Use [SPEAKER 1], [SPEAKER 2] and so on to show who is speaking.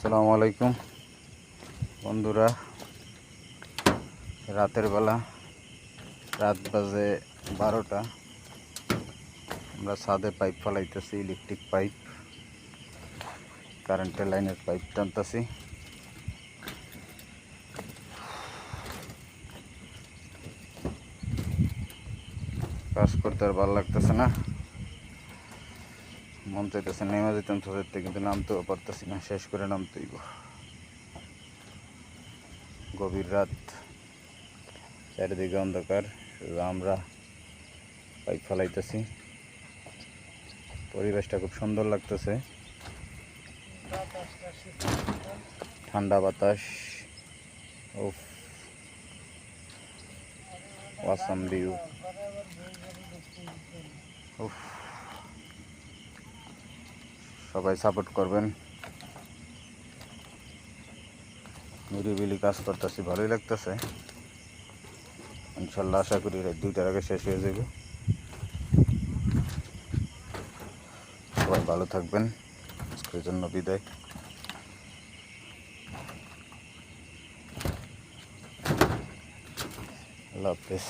[SPEAKER 1] আসসালামু আলাইকুম বন্ধুরা, রাতের বেলা রাত বাজে 12টা। আমরা ছাদে পাইপ ফলাইতেছি, ইলেকট্রিক পাইপ, কারেন্টের লাইনের পাইপ টানতেছি। কাজ করতে আর ভালো লাগতেছে না, মন চাইতেছে নেমে যেতাম ছাদের, কিন্তু নামতেও পারতেছি না, শেষ করে নামতেই। গভীর রাত, চারিদিকে অন্ধকার, শুধু আমরা পাইপ ফলাইতেছি। পরিবেশটা খুব সুন্দর লাগতেছে, ঠান্ডা বাতাস, উফ, ওয়াসাম ভিউ, উফ। সবাই সাপোর্ট করবেন। নিরিবিলি কাজ করতেছি, ভালোই লাগতেছে। ইনশাল্লাহ আশা করি 2টার আগে শেষ হয়ে যাবে। সবাই ভালো থাকবেন, আজকের জন্য বিদায়। আল্লাহ হাফেজ।